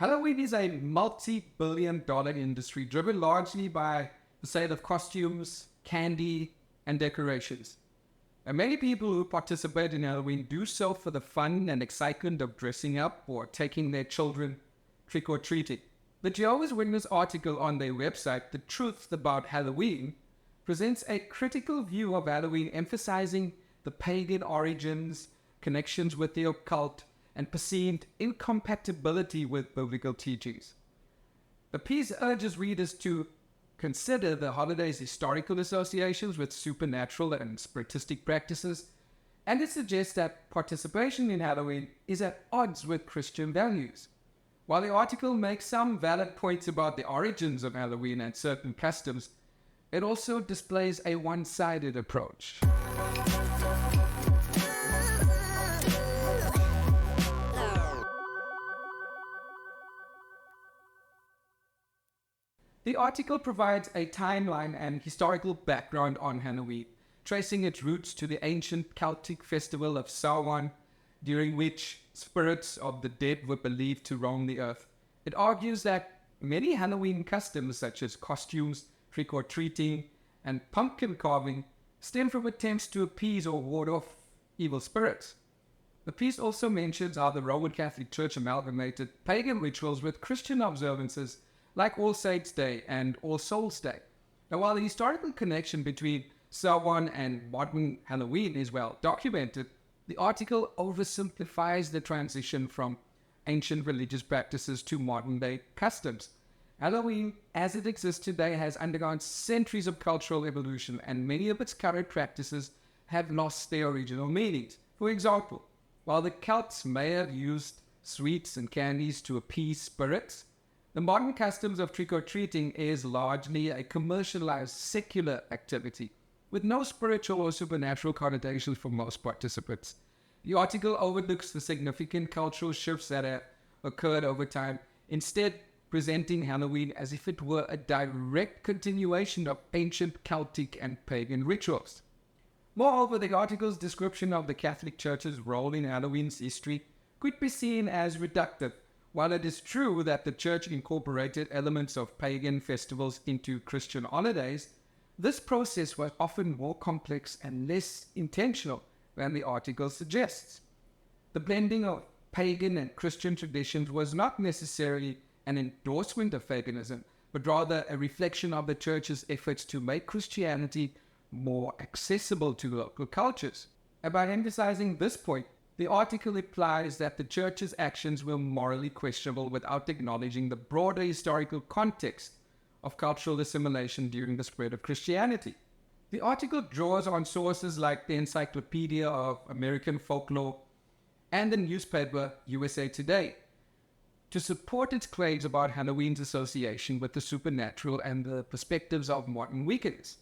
Halloween is a multi-billion-dollar industry driven largely by the sale of costumes, candy, and decorations. And many people who participate in Halloween do so for the fun and excitement of dressing up or taking their children trick-or-treating. The Jehovah's Witness article on their website, The Truth About Halloween, presents a critical view of Halloween, emphasizing the pagan origins, connections with the occult, and perceived incompatibility with biblical teachings. The piece urges readers to consider the holiday's historical associations with supernatural and spiritistic practices, and it suggests that participation in Halloween is at odds with Christian values. While the article makes some valid points about the origins of Halloween and certain customs, it also displays a one-sided approach. The article provides a timeline and historical background on Halloween, tracing its roots to the ancient Celtic festival of Samhain, during which spirits of the dead were believed to roam the earth. It argues that many Halloween customs, such as costumes, trick-or-treating, and pumpkin carving, stem from attempts to appease or ward off evil spirits. The piece also mentions how the Roman Catholic Church amalgamated pagan rituals with Christian observances like All Saints' Day and All Souls' Day. Now, while the historical connection between Samhain and modern Halloween is well documented, the article oversimplifies the transition from ancient religious practices to modern-day customs. Halloween, as it exists today, has undergone centuries of cultural evolution, and many of its current practices have lost their original meanings. For example, while the Celts may have used sweets and candies to appease spirits, the modern customs of trick-or-treating is largely a commercialized secular activity, with no spiritual or supernatural connotations for most participants. The article overlooks the significant cultural shifts that have occurred over time, instead presenting Halloween as if it were a direct continuation of ancient Celtic and pagan rituals. Moreover, the article's description of the Catholic Church's role in Halloween's history could be seen as reductive. While it is true that the Church incorporated elements of pagan festivals into Christian holidays, this process was often more complex and less intentional than the article suggests. The blending of pagan and Christian traditions was not necessarily an endorsement of paganism, but rather a reflection of the Church's efforts to make Christianity more accessible to local cultures. And by emphasizing this point, the article implies that the Church's actions were morally questionable without acknowledging the broader historical context of cultural assimilation during the spread of Christianity. The article draws on sources like the Encyclopedia of American Folklore and the newspaper USA Today to support its claims about Halloween's association with the supernatural and the perspectives of modern Wiccans.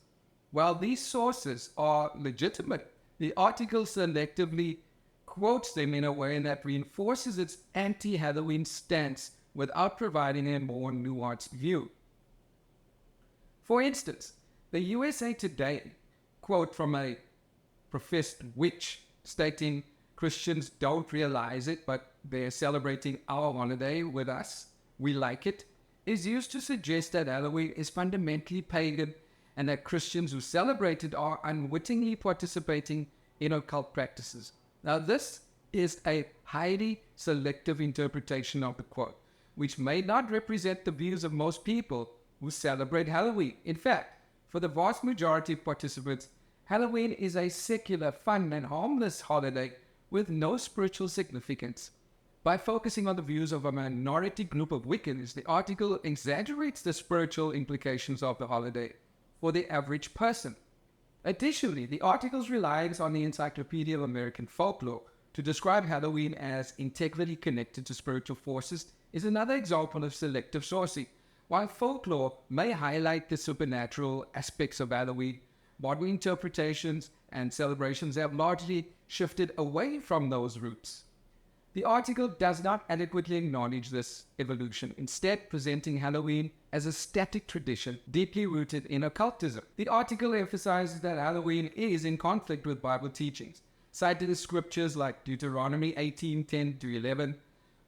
While these sources are legitimate, the article selectively quotes them in a way that reinforces its anti-Halloween stance without providing a more nuanced view. For instance, the USA Today quote from a professed witch stating, "Christians don't realize it, but they're celebrating our holiday with us. We like it," is used to suggest that Halloween is fundamentally pagan and that Christians who celebrate it are unwittingly participating in occult practices. Now, this is a highly selective interpretation of the quote, which may not represent the views of most people who celebrate Halloween. In fact, for the vast majority of participants, Halloween is a secular, fun, and harmless holiday with no spiritual significance. By focusing on the views of a minority group of Wiccans, the article exaggerates the spiritual implications of the holiday for the average person. Additionally, the article's reliance on the Encyclopedia of American Folklore to describe Halloween as integrally connected to spiritual forces is another example of selective sourcing. While folklore may highlight the supernatural aspects of Halloween, modern interpretations and celebrations have largely shifted away from those roots. The article does not adequately acknowledge this evolution, instead presenting Halloween as a static tradition deeply rooted in occultism. The article emphasizes that Halloween is in conflict with Bible teachings, citing scriptures like Deuteronomy 18:10-11,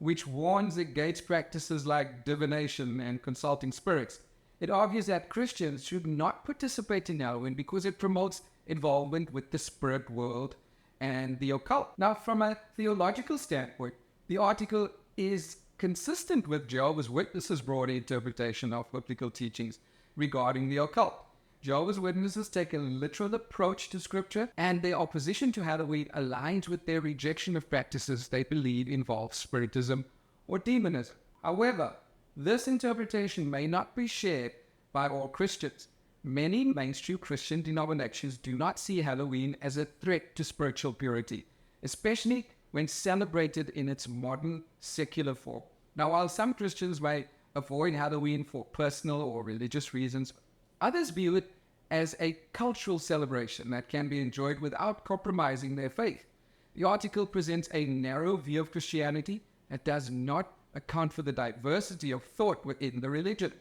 which warns against practices like divination and consulting spirits. It argues that Christians should not participate in Halloween because it promotes involvement with the spirit world and the occult. Now, from a theological standpoint, the article is consistent with Jehovah's Witnesses' broader interpretation of biblical teachings regarding the occult. Jehovah's Witnesses take a literal approach to Scripture, and their opposition to Halloween aligns with their rejection of practices they believe involve spiritism or demonism. However, this interpretation may not be shared by all Christians. Many mainstream Christian denominations do not see Halloween as a threat to spiritual purity, especially when celebrated in its modern secular form. Now, while some Christians may avoid Halloween for personal or religious reasons, others view it as a cultural celebration that can be enjoyed without compromising their faith. The article presents a narrow view of Christianity that does not account for the diversity of thought within the religion.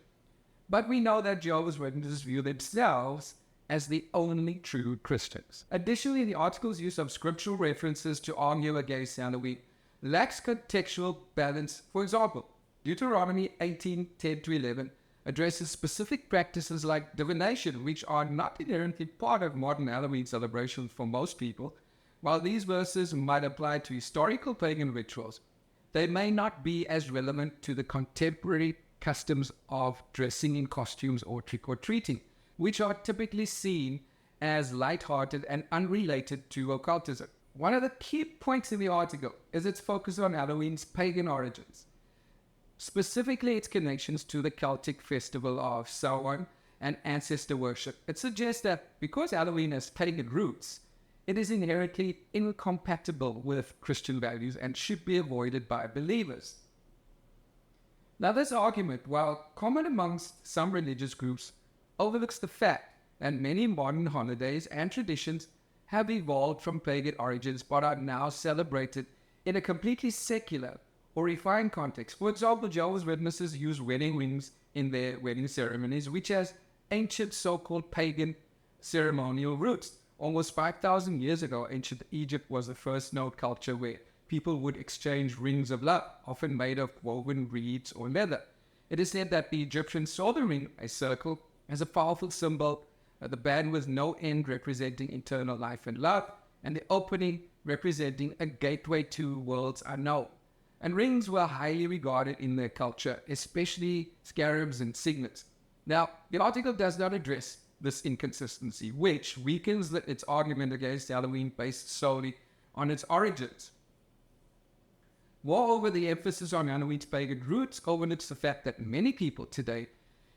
But we know that Jehovah's Witnesses view themselves as the only true Christians. Additionally, the article's use of scriptural references to argue against Halloween lacks contextual balance. For example, Deuteronomy 18:10-11 addresses specific practices like divination, which are not inherently part of modern Halloween celebrations for most people. While these verses might apply to historical pagan rituals, they may not be as relevant to the contemporary customs of dressing in costumes or trick-or-treating, which are typically seen as light-hearted and unrelated to occultism. One of the key points in the article is its focus on Halloween's pagan origins, specifically its connections to the Celtic festival of Samhain and ancestor worship. It suggests that because Halloween has pagan roots, it is inherently incompatible with Christian values and should be avoided by believers. Now, this argument, while common amongst some religious groups, overlooks the fact that many modern holidays and traditions have evolved from pagan origins but are now celebrated in a completely secular or refined context. For example, Jehovah's Witnesses use wedding rings in their wedding ceremonies, which has ancient so-called pagan ceremonial roots. Almost 5,000 years ago, ancient Egypt was the first known culture where people would exchange rings of love, often made of woven reeds or leather. It is said that the Egyptians saw the ring, a circle, as a powerful symbol, the band with no end representing eternal life and love, and the opening representing a gateway to worlds unknown. And rings were highly regarded in their culture, especially scarabs and signets. Now, the article does not address this inconsistency, which weakens its argument against Halloween based solely on its origins. Moreover, the emphasis on Halloween's pagan roots overlooks the fact that many people today,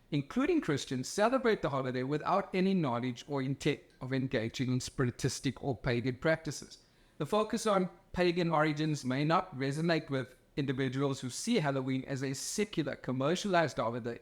including Christians, celebrate the holiday without any knowledge or intent of engaging in spiritistic or pagan practices. The focus on pagan origins may not resonate with individuals who see Halloween as a secular, commercialized holiday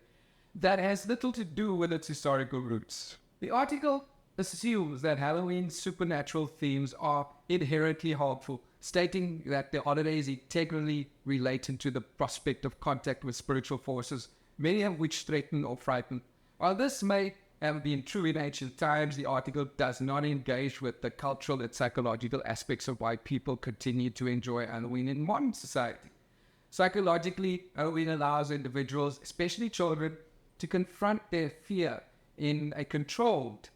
that has little to do with its historical roots. The article assumes that Halloween's supernatural themes are inherently harmful, stating that the holiday is integrally related to the prospect of contact with spiritual forces, many of which threaten or frighten. While this may have been true in ancient times, the article does not engage with the cultural and psychological aspects of why people continue to enjoy Halloween in modern society. Psychologically, Halloween allows individuals, especially children, to confront their fear in a controlled,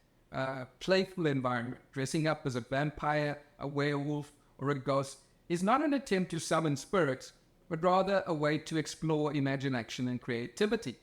playful environment. Dressing up as a vampire, a werewolf, or a ghost is not an attempt to summon spirits, but rather a way to explore imagination and creativity.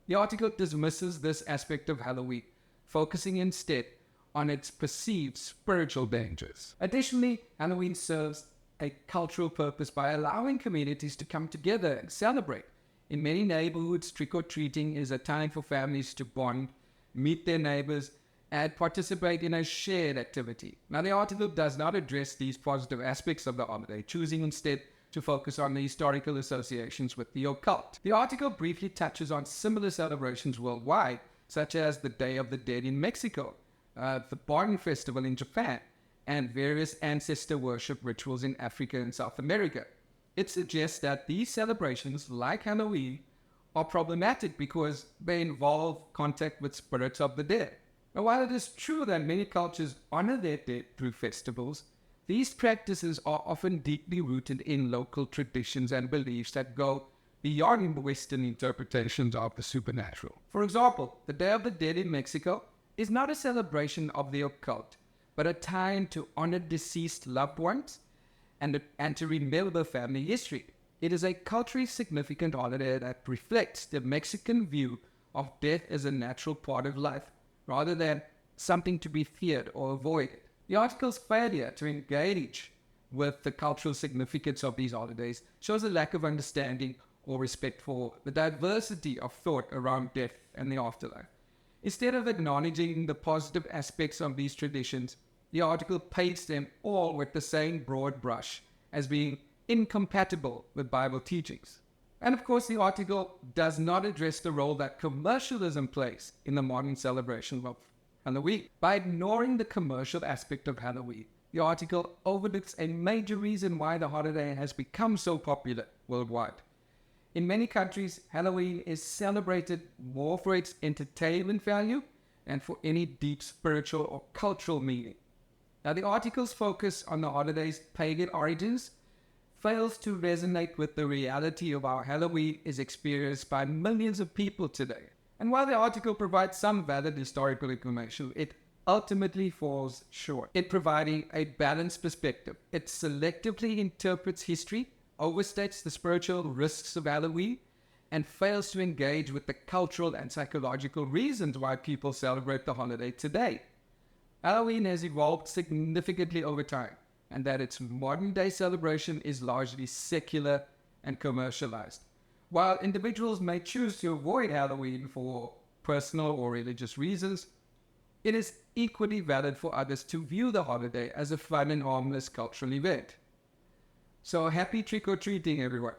The article dismisses this aspect of Halloween, focusing instead on its perceived spiritual dangers. Additionally, Halloween serves a cultural purpose by allowing communities to come together and celebrate. In many neighborhoods, trick-or-treating is a time for families to bond, meet their neighbors, and participate in a shared activity. Now, the article does not address these positive aspects of the holiday, choosing instead to focus on the historical associations with the occult. The article briefly touches on similar celebrations worldwide, such as the Day of the Dead in Mexico, the Barn Festival in Japan, and various ancestor worship rituals in Africa and South America. It suggests that these celebrations, like Halloween, are problematic because they involve contact with spirits of the dead. Now, while it is true that many cultures honor their dead through festivals, These practices are often deeply rooted in local traditions and beliefs that go beyond Western interpretations of the supernatural. For example, the Day of the Dead in Mexico is not a celebration of the occult, but a time to honor deceased loved ones and to remember family history. It is a culturally significant holiday that reflects the Mexican view of death as a natural part of life, rather than something to be feared or avoided. The article's failure to engage with the cultural significance of these holidays shows a lack of understanding or respect for the diversity of thought around death and the afterlife. Instead of acknowledging the positive aspects of these traditions, the article paints them all with the same broad brush as being incompatible with Bible teachings. And of course, the article does not address the role that commercialism plays in the modern celebration of Halloween. By ignoring the commercial aspect of Halloween, the article overlooks a major reason why the holiday has become so popular worldwide. In many countries, Halloween is celebrated more for its entertainment value than for any deep spiritual or cultural meaning. Now, the article's focus on the holiday's pagan origins fails to resonate with the reality of how Halloween is experienced by millions of people today. And while the article provides some valid historical information, it ultimately falls short in providing a balanced perspective. It selectively interprets history, overstates the spiritual risks of Halloween, and fails to engage with the cultural and psychological reasons why people celebrate the holiday today. Halloween has evolved significantly over time, and that its modern-day celebration is largely secular and commercialized. While individuals may choose to avoid Halloween for personal or religious reasons, it is equally valid for others to view the holiday as a fun and harmless cultural event. So happy trick-or-treating, everyone!